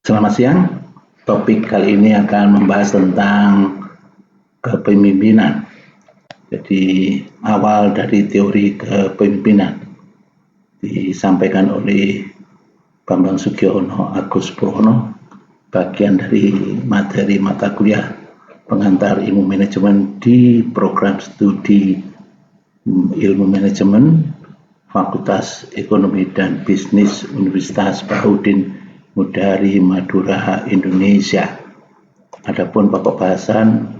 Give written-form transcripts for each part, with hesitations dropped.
Selamat siang. Topik kali ini akan membahas tentang kepemimpinan. Jadi awal dari teori kepemimpinan disampaikan oleh Bambang Sugiono Agus Purwono, bagian dari materi mata kuliah pengantar ilmu manajemen di program studi ilmu manajemen Fakultas Ekonomi dan Bisnis Universitas Baharudin Mudahari Madura, Indonesia. Adapun pokok bahasan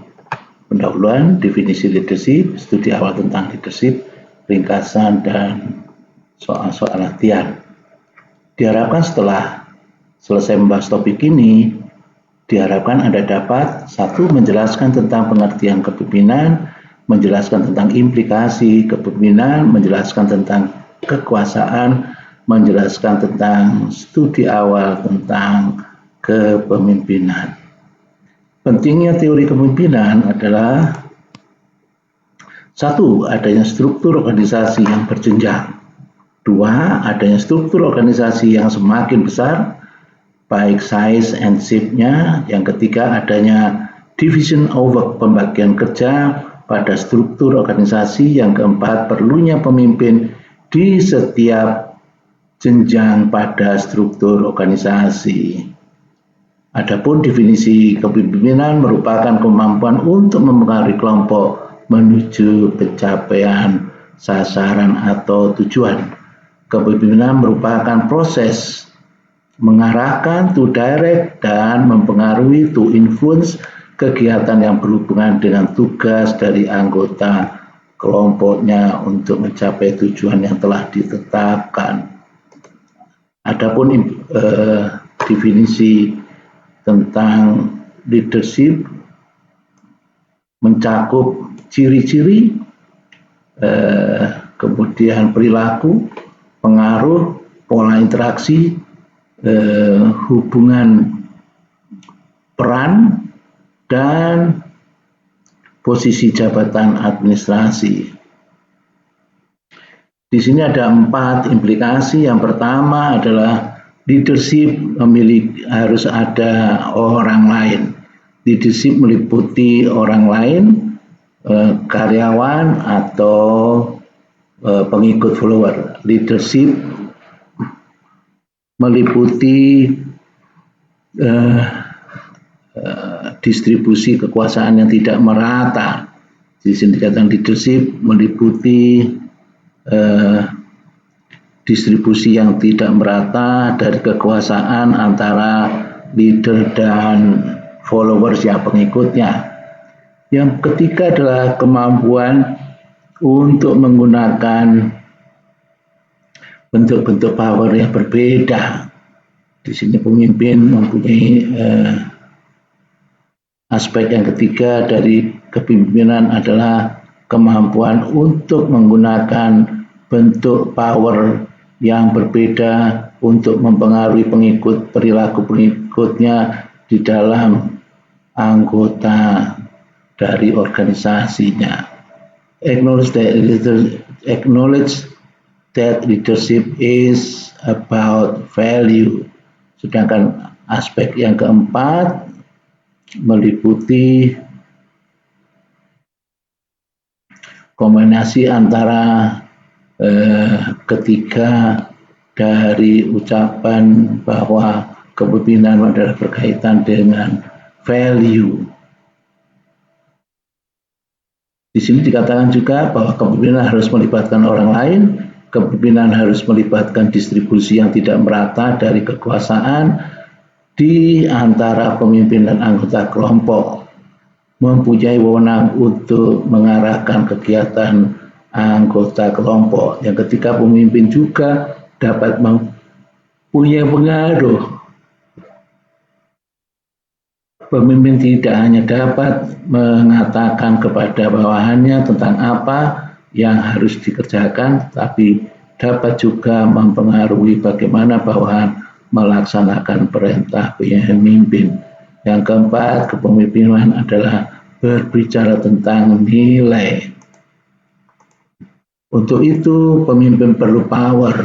pendahuluan, definisi leadership, studi awal tentang leadership, ringkasan, dan soal-soal latihan. Diharapkan setelah selesai membahas topik ini, diharapkan Anda dapat satu, menjelaskan tentang pengertian kepemimpinan, menjelaskan tentang implikasi kepemimpinan, menjelaskan tentang kekuasaan, menjelaskan tentang studi awal tentang kepemimpinan. Pentingnya teori kepemimpinan adalah satu, adanya struktur organisasi yang berjenjang. Dua, adanya struktur organisasi yang semakin besar, baik size and shape-nya. Yang ketiga, adanya division of work, pembagian kerja pada struktur organisasi. Yang keempat, perlunya pemimpin di setiap jenjang pada struktur organisasi. Adapun definisi kepemimpinan merupakan kemampuan untuk mempengaruhi kelompok menuju pencapaian sasaran atau tujuan. Kepemimpinan merupakan proses mengarahkan, to direct, dan mempengaruhi, to influence, kegiatan yang berhubungan dengan tugas dari anggota kelompoknya untuk mencapai tujuan yang telah ditetapkan. Adapun definisi tentang leadership mencakup ciri-ciri, kemudian perilaku, pengaruh, pola interaksi, hubungan peran, dan posisi jabatan administrasi. Di sini ada 4 implikasi. Yang pertama adalah leadership harus ada orang lain. Leadership meliputi orang lain, karyawan atau pengikut follower. Leadership meliputi distribusi kekuasaan yang tidak merata. Di sini dikatakan leadership meliputi distribusi yang tidak merata dari kekuasaan antara leader dan followers, ya, pengikutnya. Yang ketiga adalah kemampuan untuk menggunakan bentuk-bentuk power yang berbeda. Di sini pemimpin mempunyai aspek yang ketiga dari kepemimpinan adalah kemampuan untuk menggunakan bentuk power yang berbeda untuk mempengaruhi perilaku pengikutnya di dalam anggota dari organisasinya. Acknowledge that leadership is about value. Sedangkan aspek yang keempat meliputi kombinasi antara ketiga dari ucapan bahwa kepemimpinan adalah berkaitan dengan value. Di sini dikatakan juga bahwa kepemimpinan harus melibatkan orang lain, kepemimpinan harus melibatkan distribusi yang tidak merata dari kekuasaan di antara pemimpin dan anggota kelompok, mempunyai wewenang untuk mengarahkan kegiatan anggota kelompok. Yang ketiga, pemimpin juga dapat mempunyai pengaruh. Pemimpin tidak hanya dapat mengatakan kepada bawahannya tentang apa yang harus dikerjakan, tapi dapat juga mempengaruhi bagaimana bawahan melaksanakan perintah pemimpin. Yang keempat, kepemimpinan adalah berbicara tentang nilai. Untuk itu, pemimpin perlu power.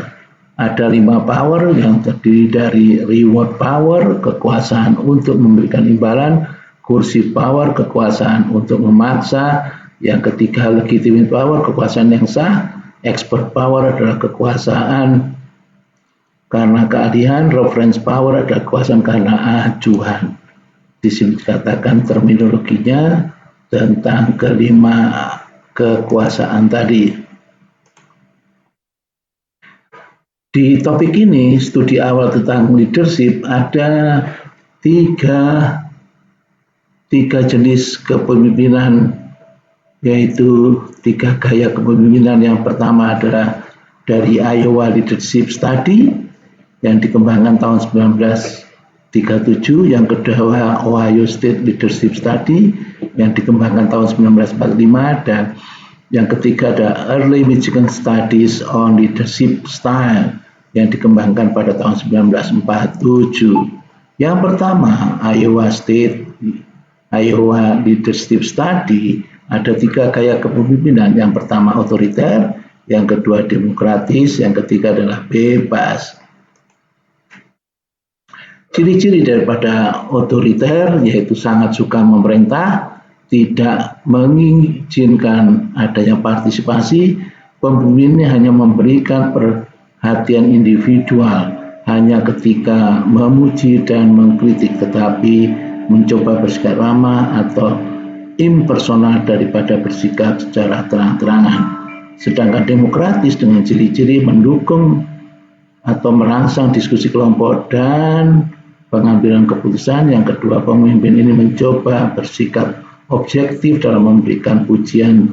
Ada 5 power yang terdiri dari reward power, kekuasaan untuk memberikan imbalan, kursi power, kekuasaan untuk memaksa, yang ketiga legitimate power, kekuasaan yang sah, expert power adalah kekuasaan karena keahlian, reference power adalah kekuasaan karena acuan. Di sini dikatakan terminologinya tentang kelima kekuasaan tadi. Di topik ini, studi awal tentang leadership, ada tiga jenis kepemimpinan, yaitu 3 gaya kepemimpinan. Yang pertama adalah dari Iowa Leadership Study yang dikembangkan tahun 1937, yang kedua Ohio State Leadership Study yang dikembangkan tahun 1945, dan yang ketiga ada Early Michigan Studies on Leadership Style yang dikembangkan pada tahun 1947. Yang pertama, Iowa Leadership Study, ada 3 gaya kepemimpinan. Yang pertama otoriter, yang kedua demokratis, yang ketiga adalah bebas. Ciri-ciri daripada otoriter yaitu sangat suka memerintah, tidak mengizinkan adanya partisipasi, pemimpinnya hanya memberikan perhatian individual hanya ketika memuji dan mengkritik, tetapi mencoba bersikap ramah atau impersonal daripada bersikap secara terang-terangan. Sedangkan demokratis dengan ciri-ciri mendukung atau merangsang diskusi kelompok dan pengambilan keputusan. Yang kedua, pemimpin ini mencoba bersikap objektif dalam memberikan pujian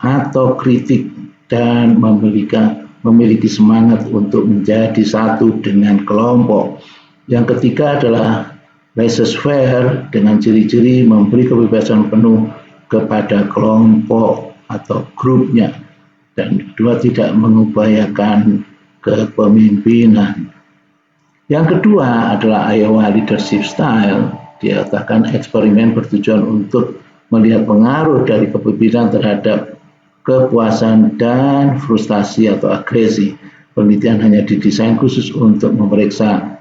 atau kritik dan memiliki semangat untuk menjadi satu dengan kelompok. Yang ketiga adalah laissez-faire dengan ciri-ciri memberi kebebasan penuh kepada kelompok atau grupnya, dan kedua tidak mengupayakan kepemimpinan. Yang kedua adalah Iowa Leadership Style. Dikatakan eksperimen bertujuan untuk melihat pengaruh dari kepemimpinan terhadap kepuasan dan frustasi atau agresi. Penelitian hanya didesain khusus untuk memeriksa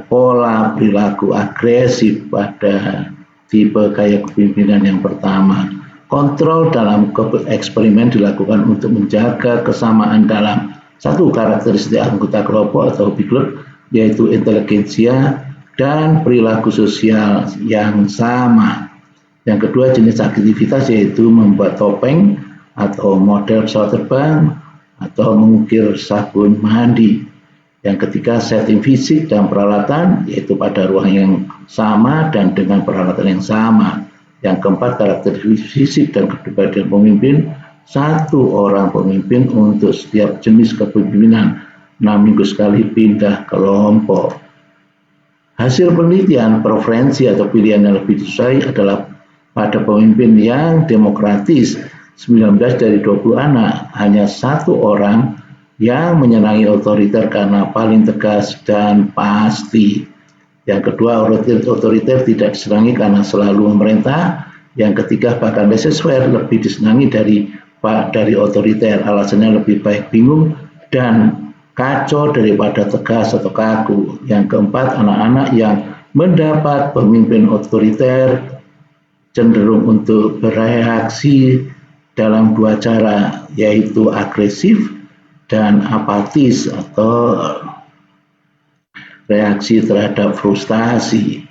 pola perilaku agresif pada tipe gaya kepemimpinan yang pertama. Kontrol dalam eksperimen dilakukan untuk menjaga kesamaan dalam satu karakteristik anggota kelompok atau big group, yaitu inteligensia dan perilaku sosial yang sama. Yang kedua, jenis aktivitas yaitu membuat topeng atau model pesawat terbang atau mengukir sabun mandi. Yang ketiga, setting fisik dan peralatan yaitu pada ruang yang sama dan dengan peralatan yang sama. Yang keempat, karakter fisik dan kepribadian pemimpin. 1 orang pemimpin untuk setiap jenis kepemimpinan, 6 minggu sekali pindah kelompok. Hasil penelitian preferensi atau pilihan yang lebih disukai adalah pada pemimpin yang demokratis. 19 dari 20 anak, hanya 1 orang yang menyenangi otoriter karena paling tegas dan pasti. Yang kedua, otoriter tidak disenangi karena selalu memerintah. Yang ketiga, bahkan laissez-faire lebih disenangi dari otoriter, alasannya lebih baik bingung dan kacau daripada tegas atau kaku. Yang keempat, anak-anak yang mendapat pemimpin otoriter cenderung untuk bereaksi dalam 2 cara, yaitu agresif dan apatis atau reaksi terhadap frustasi.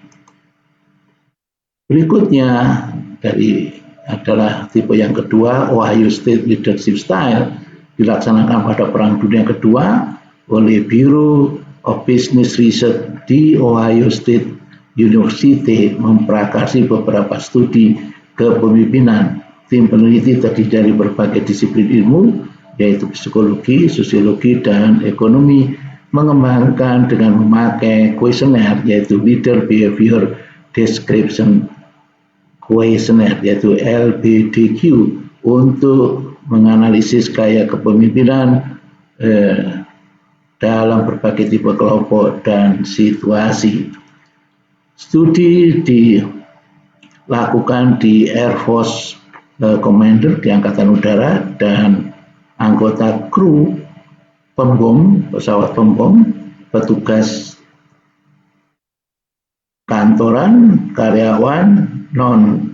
Berikutnya adalah tipe yang kedua, Ohio State Leadership Style, dilaksanakan pada Perang Dunia Kedua oleh Bureau of Business Research di Ohio State University, memprakarsa beberapa studi kepemimpinan. Tim peneliti terdiri dari berbagai disiplin ilmu, yaitu psikologi, sosiologi, dan ekonomi, mengembangkan dengan memakai kuesioner, yaitu Leader Behavior Description Questionnaire, yaitu LBDQ, untuk menganalisis gaya kepemimpinan dalam berbagai tipe kelompok dan situasi. Studi dilakukan di Air Force Commander di Angkatan Udara dan anggota kru pembom, pesawat pembom, petugas kantoran, karyawan, non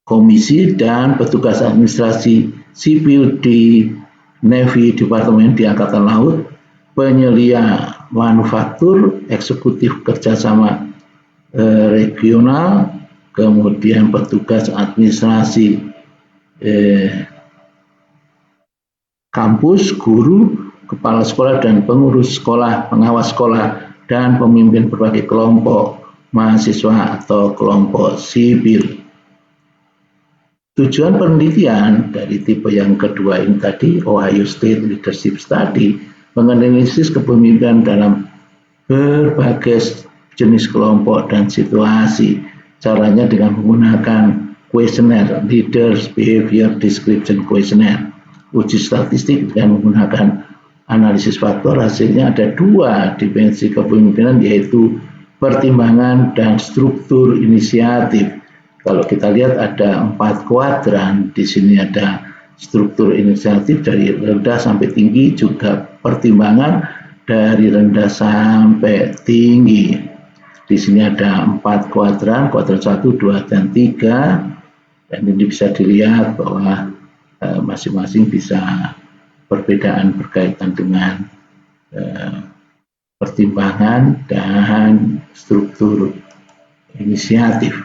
komisi, dan petugas administrasi sipil di Navy Departemen di Angkatan Laut, penyelia manufaktur, eksekutif kerjasama regional, kemudian petugas administrasi kampus, guru, kepala sekolah dan pengurus sekolah, pengawas sekolah, dan pemimpin berbagai kelompok mahasiswa atau kelompok sipil. Tujuan penelitian dari tipe yang kedua ini tadi, Ohio State Leadership Study, menganalisis kepemimpinan dalam berbagai jenis kelompok dan situasi. Caranya dengan menggunakan kuesioner, Leaders Behavior Description Questionnaire. Uji statistik dengan menggunakan analisis faktor, hasilnya ada 2 dimensi kepemimpinan, yaitu pertimbangan dan struktur inisiatif. Kalau kita lihat ada 4 kuadran, di sini ada struktur inisiatif dari rendah sampai tinggi, juga pertimbangan dari rendah sampai tinggi. Di sini ada 4 kuadran, kuadran 1, 2, dan 3. Dan ini bisa dilihat bahwa masing-masing bisa perbedaan berkaitan dengan pertimbangan dan struktur inisiatif.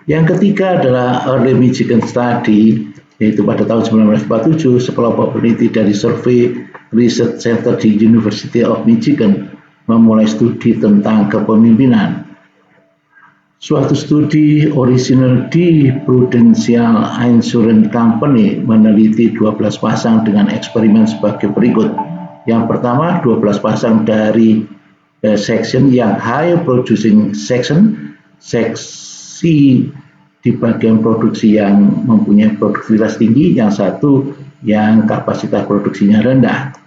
Yang ketiga adalah Early Michigan Study, yaitu pada tahun 1947 sekelompok peneliti dari Survey Research Center di University of Michigan memulai studi tentang kepemimpinan. Suatu studi orisinal di Prudential Insurance Company meneliti 12 pasang dengan eksperimen sebagai berikut. Yang pertama, 12 pasang dari section yang high producing section, seksi di bagian produksi yang mempunyai produktivitas tinggi, yang satu yang kapasitas produksinya rendah.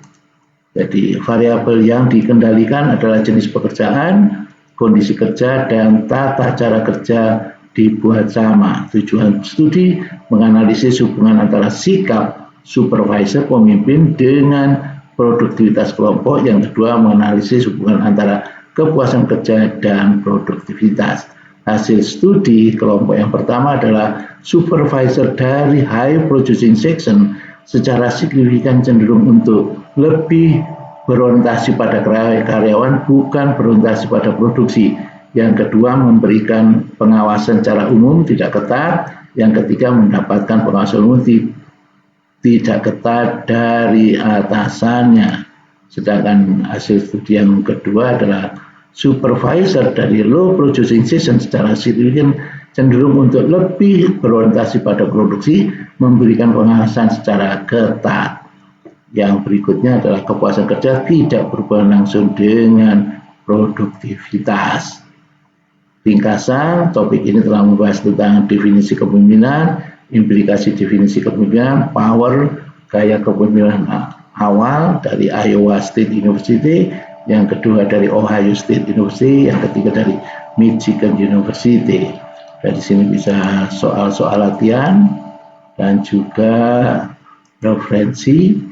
Jadi variabel yang dikendalikan adalah jenis pekerjaan, kondisi kerja, dan tata cara kerja dibuat sama. Tujuan studi menganalisis hubungan antara sikap supervisor pemimpin dengan produktivitas kelompok. Yang kedua, menganalisis hubungan antara kepuasan kerja dan produktivitas. Hasil studi kelompok yang pertama adalah supervisor dari high producing section secara signifikan cenderung untuk lebih berorientasi pada karyawan, bukan berorientasi pada produksi. Yang kedua, memberikan pengawasan secara umum tidak ketat. Yang ketiga, mendapatkan pengawasan umum tidak ketat dari atasannya. Sedangkan hasil studi yang kedua adalah supervisor dari low producing section secara signifikan cenderung untuk lebih berorientasi pada produksi, memberikan pengawasan secara ketat. Yang berikutnya adalah kepuasan kerja tidak berhubungan langsung dengan produktivitas. Ringkasan, topik ini telah membahas tentang definisi kepemimpinan, implikasi definisi kepemimpinan, power, gaya kepemimpinan awal dari Iowa State University, yang kedua dari Ohio State University, yang ketiga dari Michigan University. Dan di sini bisa soal-soal latihan dan juga referensi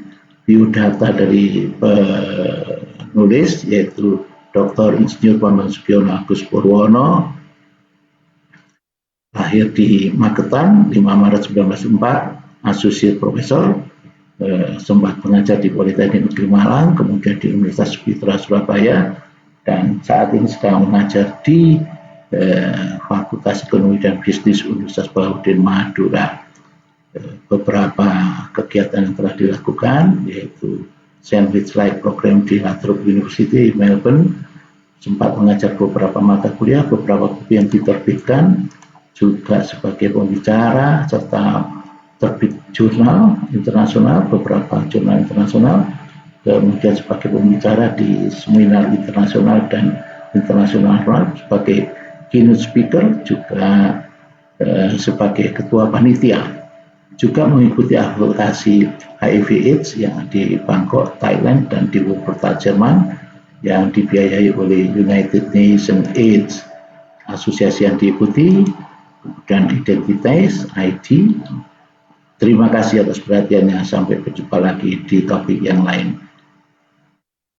biodata dari penulis, yaitu Dr. Insinyur Bambang Subiono Agus Purwono, lahir di Magetan 5 Maret 1904, Associate Professor, sempat mengajar di Politeknik Negeri Malang, kemudian di Universitas Putra Surabaya, dan saat ini sedang mengajar di Fakultas Ekonomi dan Bisnis Universitas Baudin Madura. Beberapa kegiatan yang telah dilakukan, yaitu Sandwich Light Program di Lathrop University Melbourne, sempat mengajar beberapa mata kuliah, beberapa buku yang diterbitkan, juga sebagai pembicara serta terbit jurnal internasional, beberapa jurnal internasional, kemudian sebagai pembicara di seminar internasional dan internasional sebagai keynote speaker, juga sebagai ketua panitia. Juga mengikuti advokasi HIV/AIDS yang di Bangkok, Thailand, dan di Wuppertal, Jerman, yang dibiayai oleh United Nations AIDS. Asosiasi yang diikuti, dan identitas ID, Terima kasih atas perhatiannya. Sampai berjumpa lagi di topik yang lain.